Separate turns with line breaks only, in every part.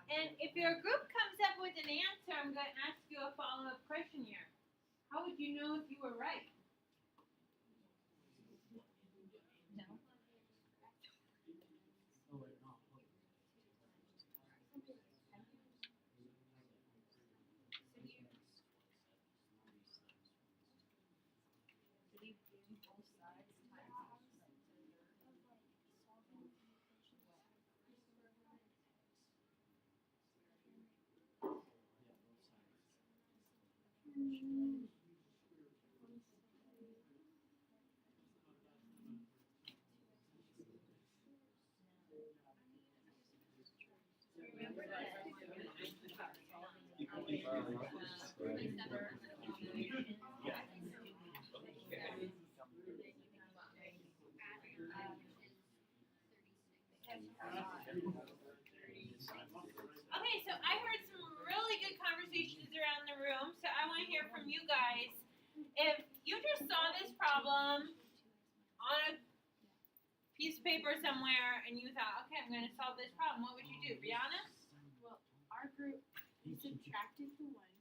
And if your group comes up with an answer, I'm going to ask you a follow-up question here. How would you know if you were right? Okay, so I heard some really good conversations around the room, so I want to hear from you guys. If you just saw this problem on a piece of paper somewhere and you thought, okay, I'm going to solve this problem, what would you do? Brianna?
Well, our group subtracted the one,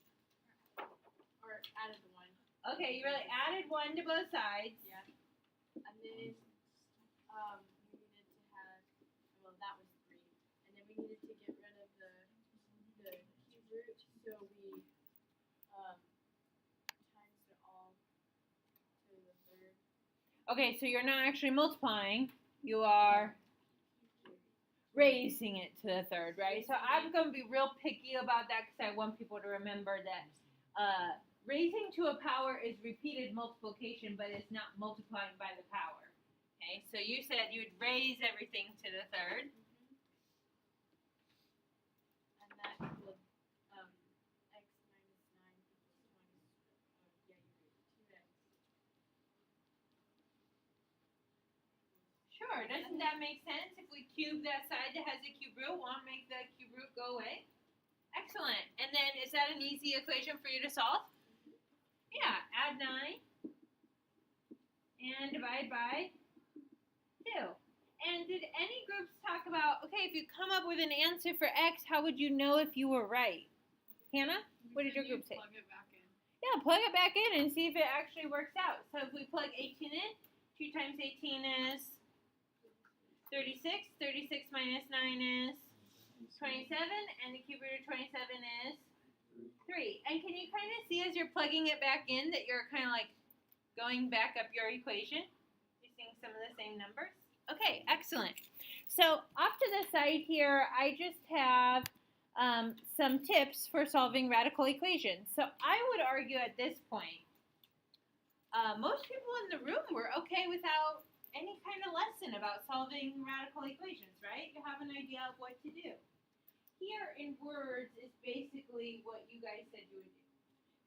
or added the one.
Okay, you really added one to both sides.
Yeah. And then we needed to have, well, that was 3. And then we needed to get rid of the cube root, so we times it all to the 3rd.
Okay, so you're not actually multiplying. You are raising it to the 3rd, right? So I'm going to be real picky about that because I want people to remember that raising to a power is repeated multiplication, but it's not multiplying by the power. Okay, so you said you'd raise everything to the 3rd.
And that equaled x minus 9 equals 20. Yeah, you're right. 2x.
Sure, doesn't that make sense? If we cube that side that has a cube root, won't make the cube root go away? Excellent. And then is that an easy equation for you to solve? Yeah, add 9 and divide by 2. And did any groups talk about, okay, if you come up with an answer for x, how would you know if you were right? Hannah, what did your group say?
Plug it back in.
Yeah, plug it back in and see if it actually works out. So if we plug 18 in, 2 times 18 is 36. 36 minus 9 is 27. And the cube root of 27 is 3. And can you kind of see as you're plugging it back in that you're kind of like going back up your equation? You're seeing some of the same numbers? Okay, excellent. So off to the side here, I just have some tips for solving radical equations. So I would argue at this point, most people in the room were okay without any kind of lesson about solving radical equations, right? You have an idea of what to do. Here in words is basically what you guys said you would do.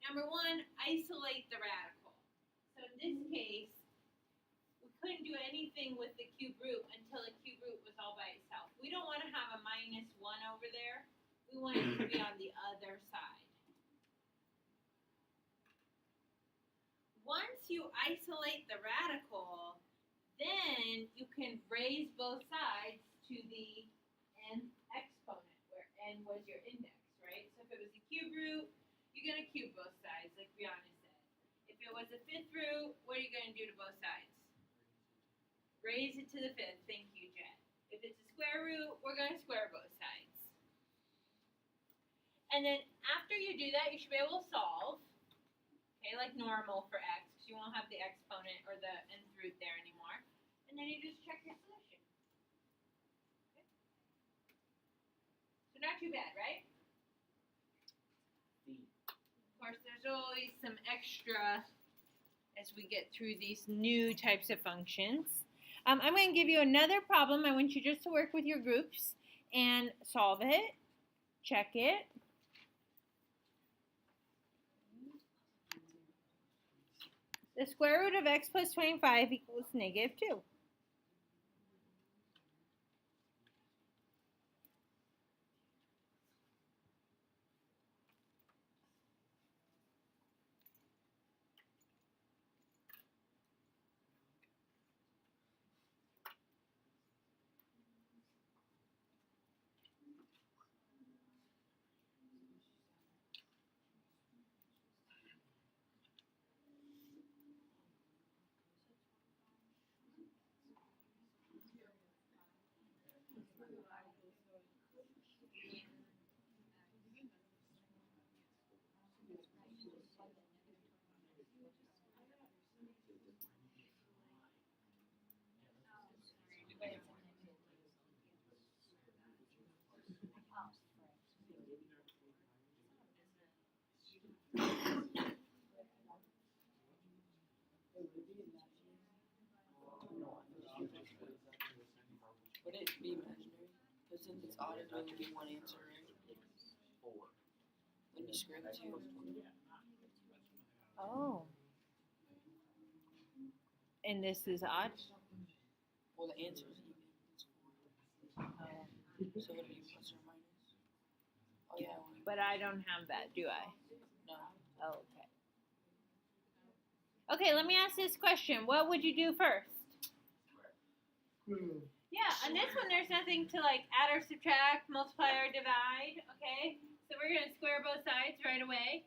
Number 1, isolate the radical. So in this case, we couldn't do anything with the cube root until the cube root was all by itself. We don't want to have a minus 1 over there. We want it to be on the other side. Once you isolate the radical, then you can raise both sides to the nth exponent, where n was your index, right? So if it was a cube root, you're going to cube both sides, like Brianna said. If it was a 5th root, what are you going to do to both sides? Raise it to the 5th. Thank you, Jen. If it's a square root, we're going to square both sides. And then after you do that, you should be able to solve, okay, like normal for x, because you won't have the exponent or the nth root there anymore. And then you just check your solution. Okay. So not too bad, right? Of course, there's always some extra as we get through these new types of functions. I'm going to give you another problem. I want you just to work with your groups and solve it, check it. The square root of x plus 25 equals negative 2.
Would it be imaginary? Because since it's odd, it'd only be one answer, right? When you square the two.
Oh. And this is odd?
Well, the answer is even. It's 4. So would it be plus or minus? Oh yeah.
But I don't have that, do I?
No.
Oh, okay. Okay, let me ask this question. What would you do first? Yeah, on this one, there's nothing to like add or subtract, multiply or divide. Okay, so we're gonna square both sides right away.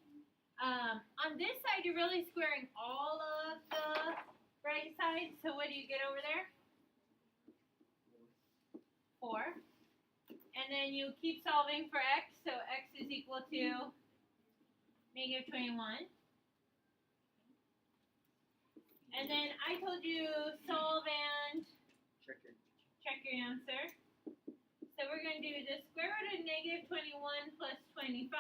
On this side, you're really squaring all of the right sides. So what do you get over there? 4. And then you keep solving for x. So x is equal to negative 21. And then I told you solve and check your answer. So we're going to do the square root of negative 21 plus 25.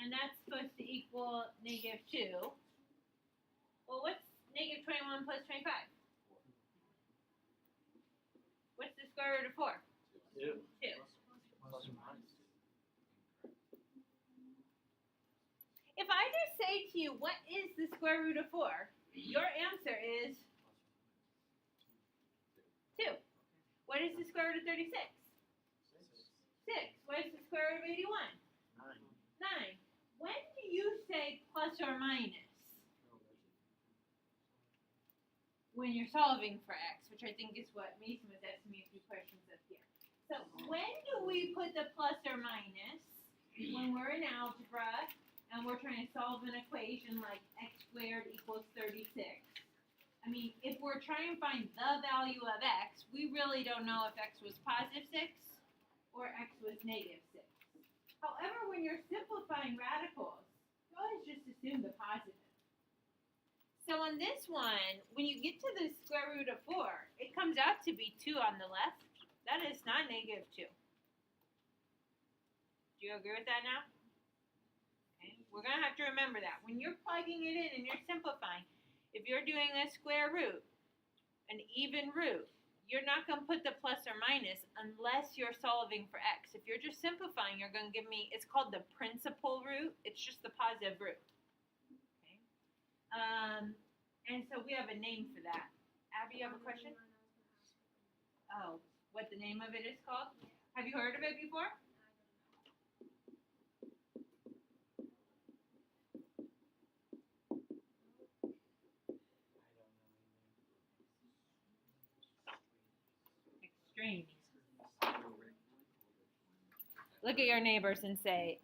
And that's supposed to equal negative 2. Well, what's negative 21 plus 25? What's the square root of 4? 2. If I just say to you, what is the square root of 4? Your answer is 2. What is the square root of 36? 6. What is the square root of 81? 9. When do you say plus or minus? When you're solving for x, which I think is what Mason was asking me a few questions up here. So when do we put the plus or minus? When we're in algebra and we're trying to solve an equation like x squared equals 36. I mean, if we're trying to find the value of x, we really don't know if x was positive 6 or x was negative 6. However, when you're simplifying radicals, you always just assume the positive. So on this one, when you get to the square root of 4, it comes out to be 2 on the left. That is not negative 2. Do you agree with that now? Okay. We're going to have to remember that. When you're plugging it in and you're simplifying, if you're doing a square root, an even root, you're not going to put the plus or minus unless you're solving for x. If you're just simplifying, you're going to give me, it's called the principal root. It's just the positive root. Okay. And so we have a name for that. Abby, you have a question? Oh, what the name of it is called? Have you heard of it before? Extraneous. Look at your neighbors and say,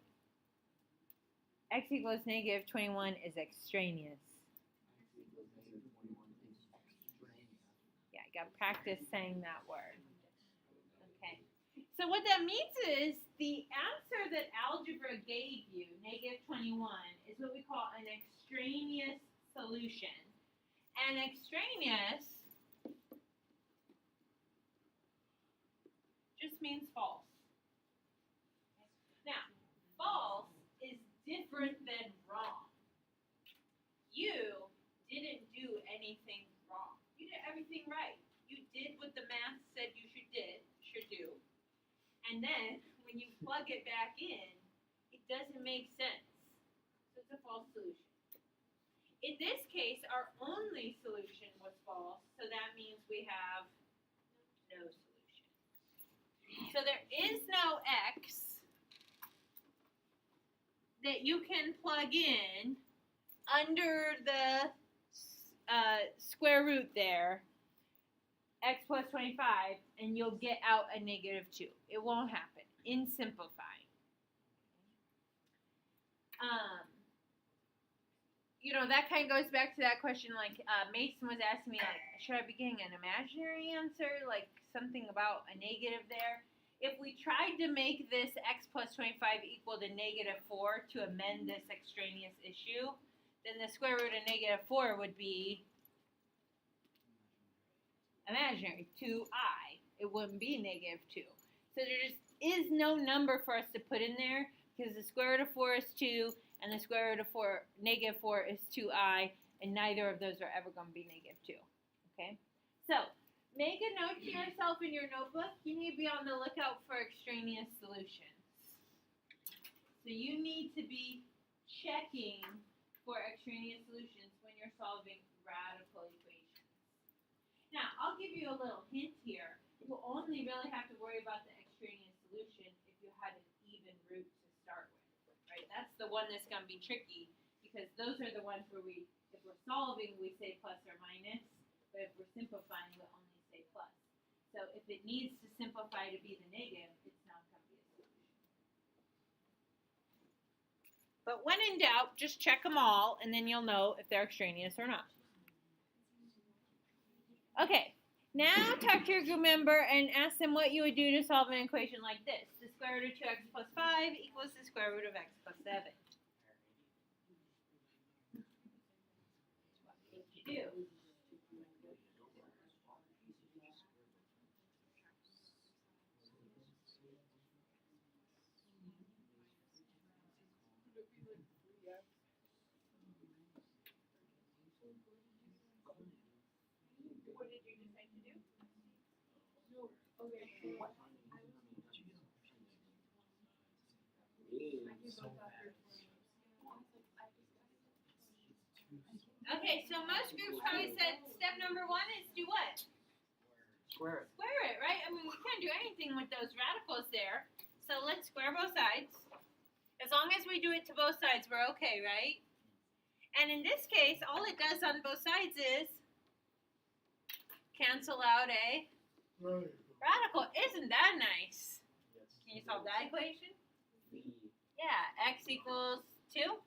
x equals negative 21 is extraneous. Yeah, you got to practice saying that word. Okay. So what that means is the answer that algebra gave you, negative 21, is what we call an extraneous solution. And extraneous just means false. Now, false is different than wrong. You didn't do anything wrong. You did everything right. You did what the math said you should do. And then when you plug it back in, it doesn't make sense. So it's a false solution. In this case, our only solution was false, so that means we have no solution. So there is no x that you can plug in under the square root there, x plus 25, and you'll get out a negative 2. It won't happen in simplifying. You know, that kind of goes back to that question like Mason was asking me, like, should I be getting an imaginary answer, like something about a negative there? If we tried to make this x plus 25 equal to negative 4 to amend this extraneous issue, then the square root of negative 4 would be imaginary, 2i. It wouldn't be negative 2. So there just is no number for us to put in there because the square root of 4 is 2 and the square root of negative 4 is 2i, And neither of those are ever going to be -2. Okay? So, make a note to yourself in your notebook. You need to be on the lookout for extraneous solutions. So you need to be checking for extraneous solutions when you're solving radical equations. Now, I'll give you a little hint here. You only really have to worry about the extraneous solution if you had an even root to start with, right? That's the one that's going to be tricky because those are the ones where if we're solving, we say plus or minus, but if we're simplifying, we only say plus. So if it needs to simplify to be the negative, it's not going to be a solution. But when in doubt, just check them all, and then you'll know if they're extraneous or not. Okay, now talk to your group member and ask them what you would do to solve an equation like this. The square root of 2x plus 5 equals the square root of x plus 7. What would you do? What did you decide to do? Okay, so most groups probably said step number 1 is do what?
Square it.
Square it, right? I mean, we can't do anything with those radicals there. So let's square both sides. As long as we do it to both sides, we're okay, right? And in this case, all it does on both sides is cancel out a radical. Isn't that nice? Can you solve that equation? Yeah, x equals 2.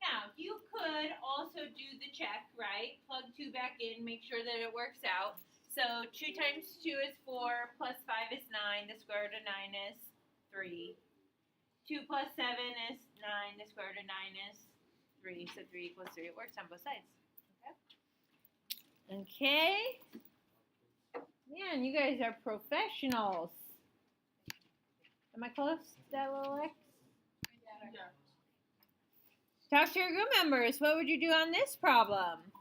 Now, you could also do the check, right? Plug 2 back in, make sure that it works out. So 2 times 2 is 4, plus 5 is 9, the square root of 9 is 3. 2 plus 7 is 9, the square root of 9 is 3, so 3 equals 3. It works on both sides. Okay? Man, you guys are professionals. Am I close to that little X?
Yeah.
Talk to your group members. What would you do on this problem?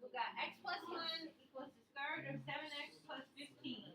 We got x plus 1 equals the square root of 7x plus 15.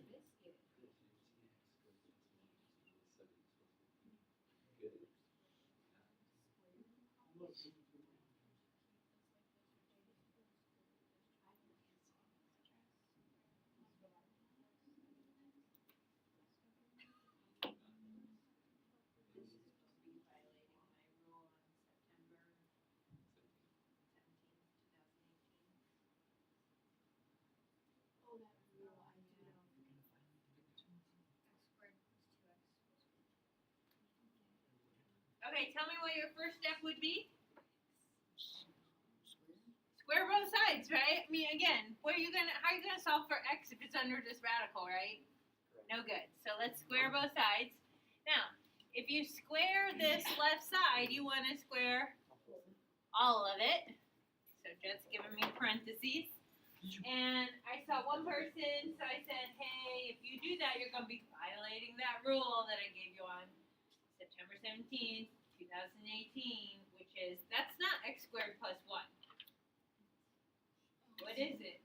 Okay, tell me what your first step would be. Square both sides, right? I mean, again, how are you gonna solve for x if it's under this radical, right? No good. So let's square both sides. Now, if you square this left side, you want to square all of it. So Jet's giving me parentheses. And I saw one person, so I said, hey, if you do that, you're going to be violating that rule that I gave you on September 17th, 2018, which is, that's not x squared plus 1. What is it?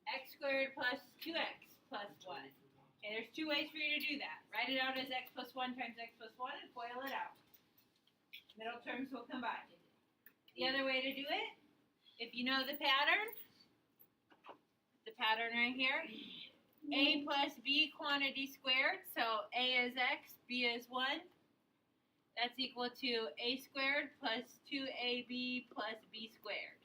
X squared plus 2x plus 1. Okay, there's 2 ways for you to do that. Write it out as x plus 1 times x plus 1 and FOIL it out. Middle terms will combine. The other way to do it, if you know the pattern right here, a plus b quantity squared, so a is x, b is 1. That's equal to a squared plus 2ab plus b squared,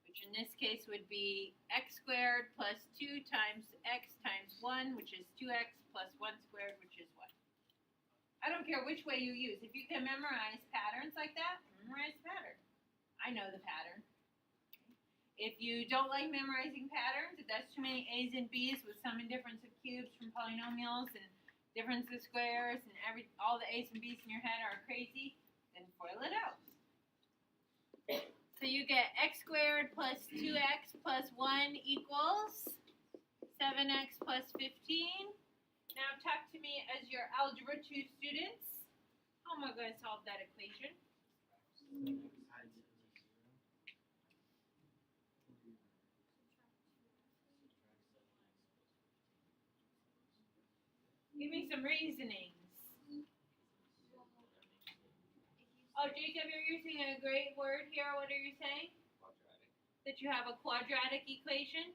which in this case would be x squared plus 2 times x times 1, which is 2x plus 1 squared, which is 1. I don't care which way you use. If you can memorize patterns like that, memorize the pattern. I know the pattern. If you don't like memorizing patterns, if that's too many a's and b's with sum and difference of cubes from polynomials and difference of squares and all the a's and b's in your head are crazy, then FOIL it out. So you get x squared plus 2x plus 1 equals 7x plus 15. Now talk to me as your Algebra 2 students. How am I going to solve that equation? Give me some reasonings. Oh, Jacob, you're using a great word here. What are you saying?
Quadratic.
That you have a quadratic equation.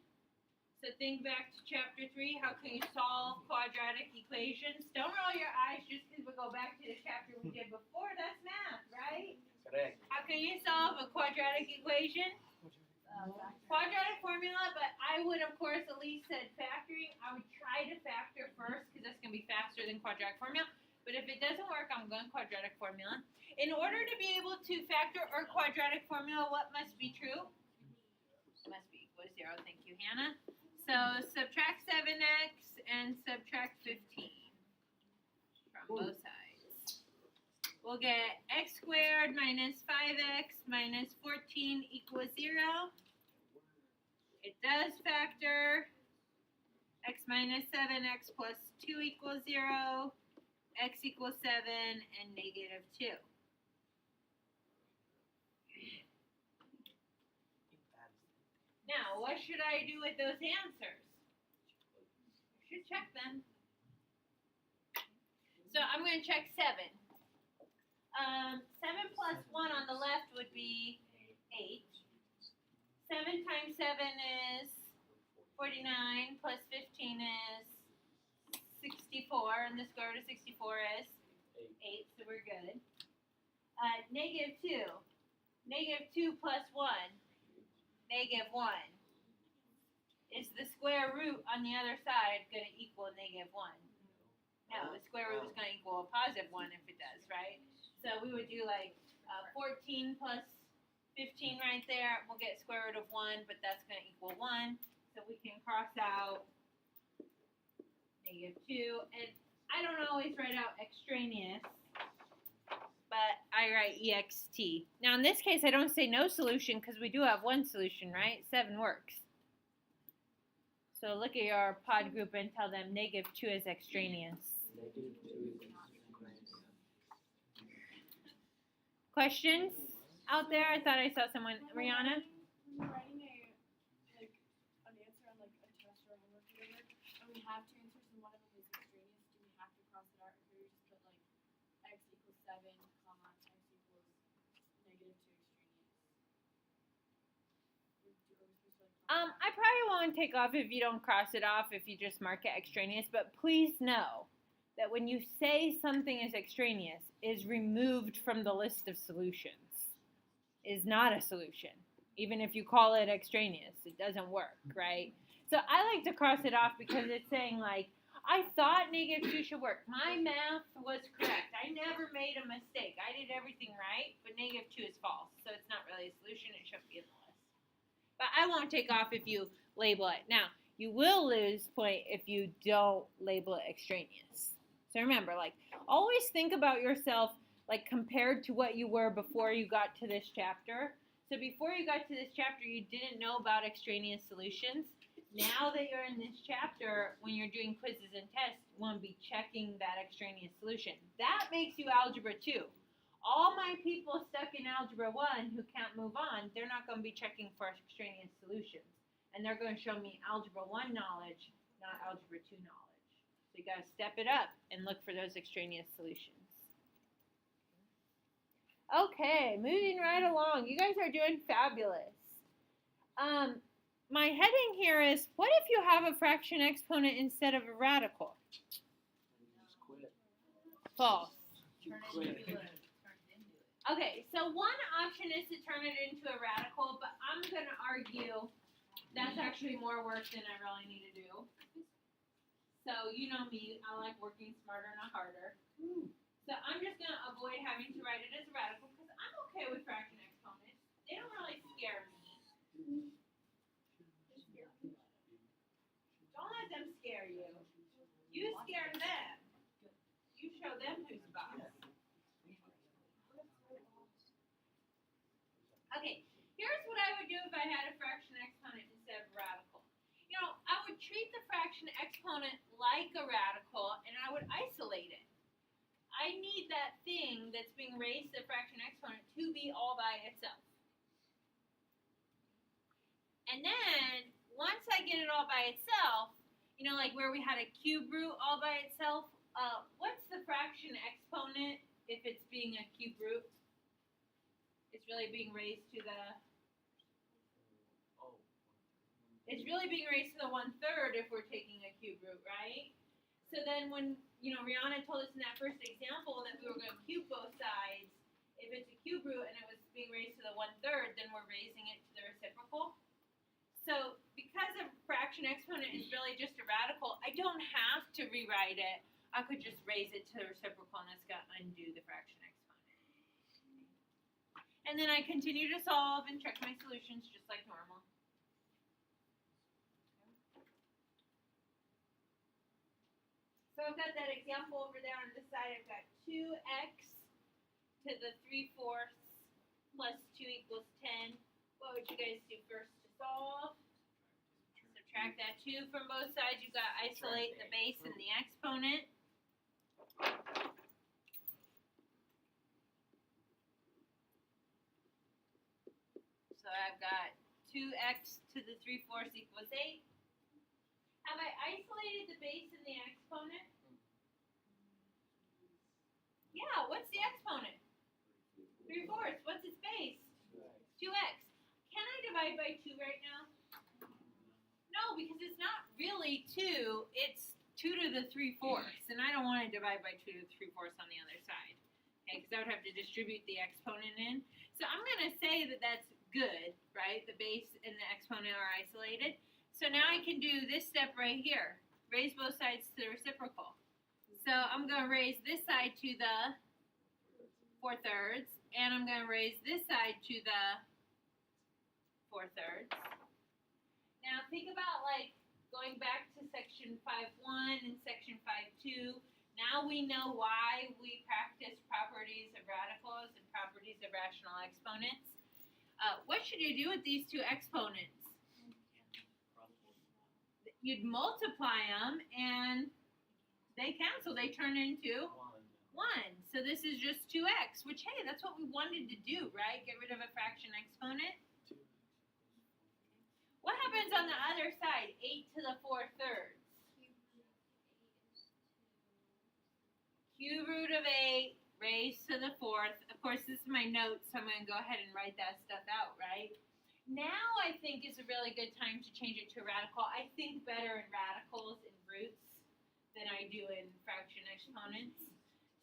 So think back to chapter 3. How can you solve quadratic equations? Don't roll your eyes just because we go back to the chapter we did before. That's math, right?
Correct.
How can you solve a quadratic equation? Quadratic formula, but I would, of course, Elise said factoring. I would try to factor first because that's going to be faster than quadratic formula. But if it doesn't work, I'm going quadratic formula. In order to be able to factor or quadratic formula, what must be true? Must be equal to 0. Thank you, Hannah. So subtract 7x and subtract 15 from both sides. We'll get x squared minus 5x minus 14 equals 0. It does factor. X minus 7x plus 2 equals 0. X equals 7 and negative 2. Now, what should I do with those answers? I should check them. So I'm going to check 7. 7 plus 1 on the left would be 8. 7 times 7 is 49, plus 15 is 64, and the square root of 64 is 8, so we're good. Negative 2. Negative 2 plus 1, negative 1. Is the square root on the other side going to equal negative 1? No, the square root is going to equal a positive 1 if it does, right? So we would do like 14 plus 15 right there. We'll get square root of 1, but that's going to equal 1. So we can cross out negative 2. And I don't always write out extraneous, but I write EXT. Now in this case, I don't say no solution because we do have one solution, right? 7 works. So look at your pod group and tell them negative 2 is extraneous. Questions out there? I thought I saw someone. Rihanna?
When we're writing an answer on like a test or homework or whatever, and we have two answers and one of them is extraneous, do we have to cross it out, or do we just put like x equals 7, comma x equals negative 2 extraneous? Are we supposed to like
I probably won't take off if you don't cross it off, if you just mark it extraneous, but please know that when you say something is extraneous, is removed from the list of solutions, is not a solution. Even if you call it extraneous, it doesn't work, right? So I like to cross it off because it's saying like, I thought negative 2 should work. My math was correct. I never made a mistake. I did everything right, but negative 2 is false. So it's not really a solution. It shouldn't be in the list. But I won't take off if you label it. Now, you will lose point if you don't label it extraneous. So remember, like, always think about yourself, like, compared to what you were before you got to this chapter. So before you got to this chapter, you didn't know about extraneous solutions. Now that you're in this chapter, when you're doing quizzes and tests, you want to be checking that extraneous solution. That makes you Algebra 2. All my people stuck in Algebra 1 who can't move on, they're not going to be checking for extraneous solutions. And they're going to show me Algebra 1 knowledge, not Algebra 2 knowledge. So you got to step it up and look for those extraneous solutions. Okay, moving right along. You guys are doing fabulous. My heading here is, what if you have a fraction exponent instead of a radical? False. Okay, so one option is to turn it into a radical, but I'm going to argue that's actually more work than I really need to do. So you know me, I like working smarter, not harder. So I'm just going to avoid having to write it as a radical because I'm okay with fraction exponents. They don't really scare me. Don't let them scare you. You scare them. You show them who's boss. Okay, here's what I would do if I had a fraction exponent instead of a radical. You know, I would treat the fraction exponent like a radical, and I would isolate it. I need that thing that's being raised to the fraction exponent to be all by itself. And then, once I get it all by itself, you know, like where we had a cube root all by itself, what's the fraction exponent if it's being a cube root? It's really being raised to the, it's really being raised to the 1/3 if we're taking a cube root, right? So then when, you know, Rihanna told us in that first example that we were going to cube both sides, if it's a cube root and it was being raised to the 1/3, then we're raising it to the reciprocal. So because a fraction exponent is really just a radical, I don't have to rewrite it. I could just raise it to the reciprocal and it's going to undo the fraction exponent. And then I continue to solve and check my solutions just like normal. So I've got that example over there on this side. I've got 2x to the 3/4 plus 2 equals 10. What would you guys do first to solve? Subtract that 2 from both sides. You've got to isolate the base and the exponent. So I've got 2x to the 3/4 equals 8. Have I isolated the base and the exponent? Yeah, what's the exponent? 3/4. What's its base? 2x. Can I divide by 2 right now? No, because it's not really 2. It's 2 to the 3/4. And I don't want to divide by 2 to the 3/4 on the other side. Okay, because I would have to distribute the exponent in. So I'm going to say that that's good, right? The base and the exponent are isolated. So now I can do this step right here. Raise both sides to the reciprocal. So I'm going to raise this side to the 4/3, and I'm going to raise this side to the 4/3. Now think about like going back to section 5.1 and section 5.2. Now we know why we practice properties of radicals and properties of rational exponents. What should you do with these two exponents? You'd multiply them and they cancel. They turn into 1. So this is just 2x, which, hey, that's what we wanted to do, right? Get rid of a fraction exponent. What happens on the other side? 8 to the 4/3. Cube root of 8 raised to the 4th. Of course, this is my notes, so I'm going to go ahead and write that stuff out, right? Now I think is a really good time to change it to a radical. I think better in radicals and roots than I do in fraction exponents.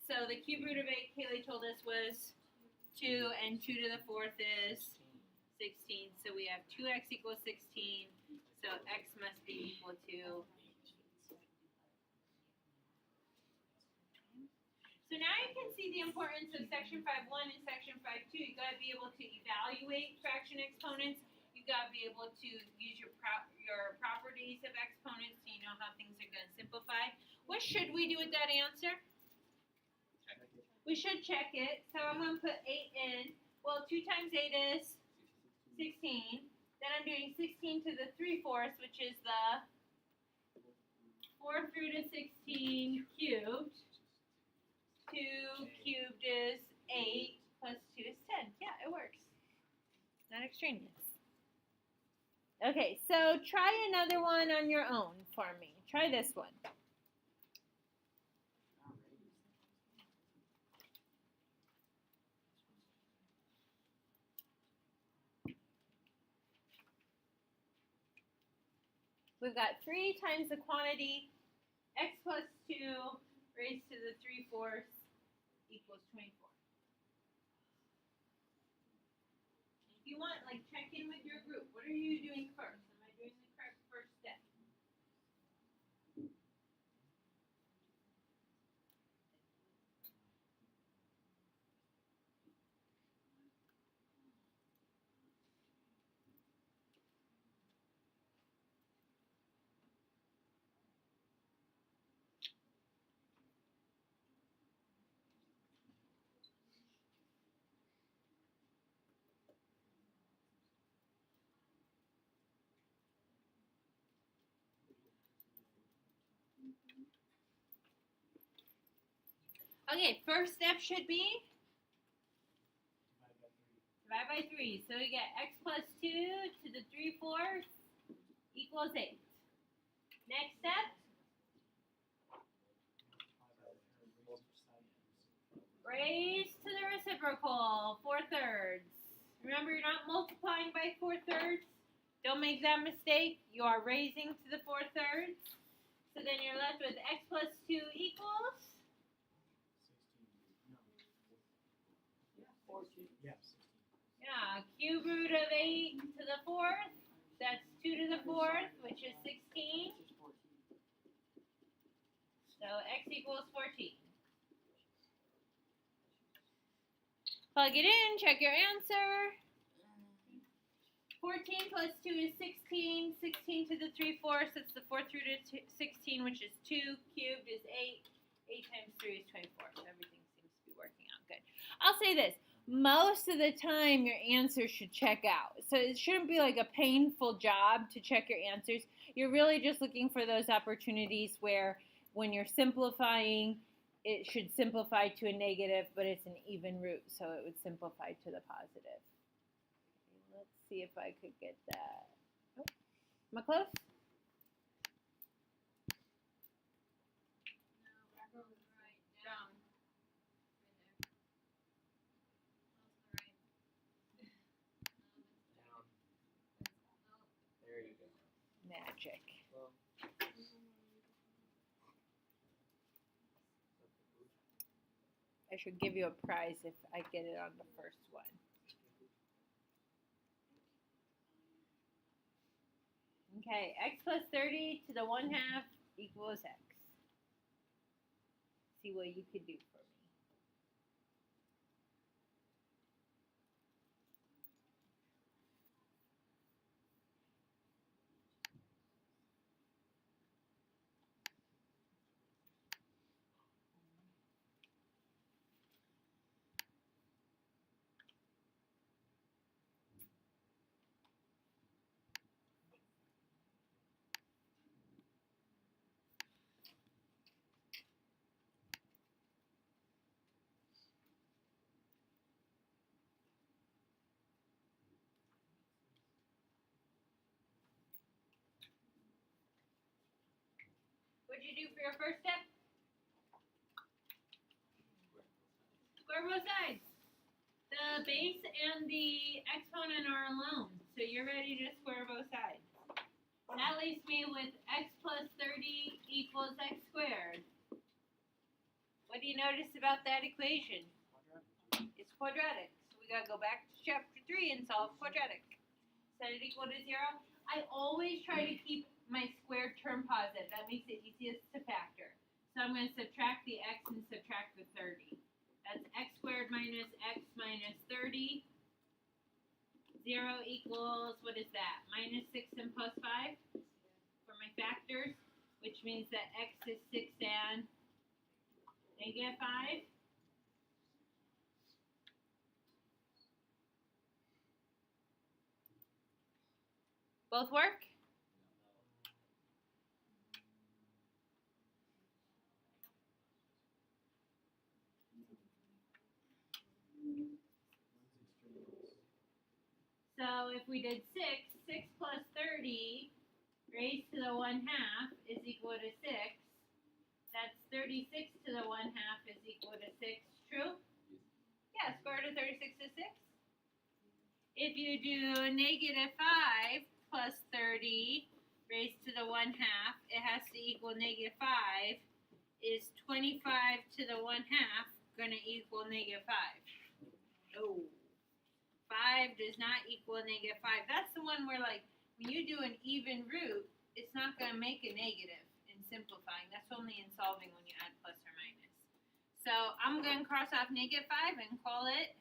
So the cube root of 8, Kaylee told us, was 2, and 2 to the 4th is 16. So we have 2x equals 16. So x must be equal to. So now you can see the importance of section 5.1 and section 5.2. You've got to be able to evaluate fraction exponents. You've got to be able to use your properties of exponents so you know how things are going to simplify. What should we do with that answer? We should check it. So I'm going to put 8 in. Well, 2 times 8 is 16. Then I'm doing 16 to the 3/4, which is the 4 root of 16 cubed. 2 cubed is 8 plus 2 is 10. Yeah, it works. Not extraneous. Okay, so try another one on your own for me. Try this one. We've got 3 times the quantity x plus 2 raised to the 3/4 equals 24. If you want, like, check in with your group. What are you doing first? Am I doing the correct first step? Okay, first step should be divide by 3. So we get x plus 2 to the 3/4 equals 8. Next step, raise to the reciprocal, 4/3. Remember, you're not multiplying by 4/3. Don't make that mistake. You are raising to the 4/3. So then you're left with x plus 2 equals
14.
yeah, cube root of 8 to the 4th. That's 2 to the 4th, which is 16.
Which is 14.
So x equals 14. Plug it in, check your answer. 14 plus 2 is 16. 16 to the 3/4, that's the 4th root of 16, which is 2. Cubed is 8. 8 times 3 is 24. So everything seems to be working out good. I'll say this. Most of the time, your answers should check out. So it shouldn't be like a painful job to check your answers. You're really just looking for those opportunities where when you're simplifying, it should simplify to a negative, but it's an even root, so it would simplify to the positive. Okay, let's see if I could get that. Oh, am I close?
Down.
There you go.
Magic.
Well,
I should give you a prize if I get it on the first one. Okay, x plus 30 to the 1/2 equals x. See what you could do for me. What'd you do for your first step? Square both sides. The base and the exponent are alone, so you're ready to square both sides. That leaves me with x plus 30 equals x squared. What do you notice about that equation? It's quadratic. So we gotta go back to chapter 3 and solve quadratic. Set it equal to 0. I always try to keep my squared term positive. That makes it easiest to factor. So I'm going to subtract the x and subtract the 30. That's x squared minus x minus 30. 0 equals, what is that? Minus 6 and plus 5 for my factors, which means that x is 6 and negative 5. Both work? So if we did 6, 6 plus 30 raised to the 1/2 is equal to 6. That's 36 to the 1/2 is equal to 6. True? Yeah, square root of 36 is 6. If you do negative 5 plus 30 raised to the 1/2, it has to equal negative 5. Is 25 to the 1/2 going to equal negative 5? No. 5 does not equal negative 5. That's the one where, like, when you do an even root, it's not going to make a negative in simplifying. That's only in solving when you add plus or minus. So I'm going to cross off negative 5 and call it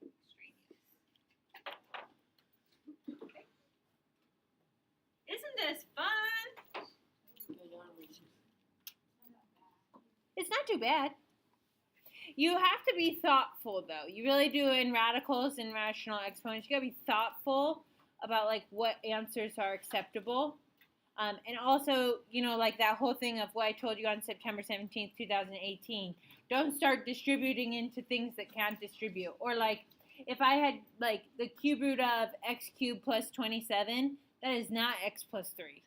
extraneous. Okay. Isn't this fun? It's not too bad. You have to be thoughtful, though. You really do in radicals and rational exponents. You got to be thoughtful about, like, what answers are acceptable. And also, you know, like that whole thing of what I told you on September 17th, 2018. Don't start distributing into things that can't distribute. Or like, if I had like the cube root of x cubed plus 27, that is not x plus 3.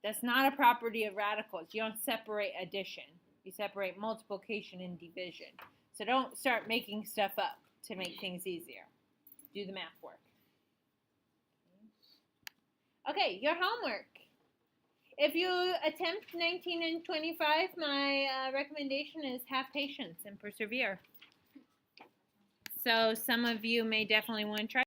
That's not a property of radicals. You don't separate addition. You separate multiplication and division. So don't start making stuff up to make things easier. Do the math work. Okay, your homework. If you attempt 19 and 25, my recommendation is have patience and persevere. So some of you may definitely want to try.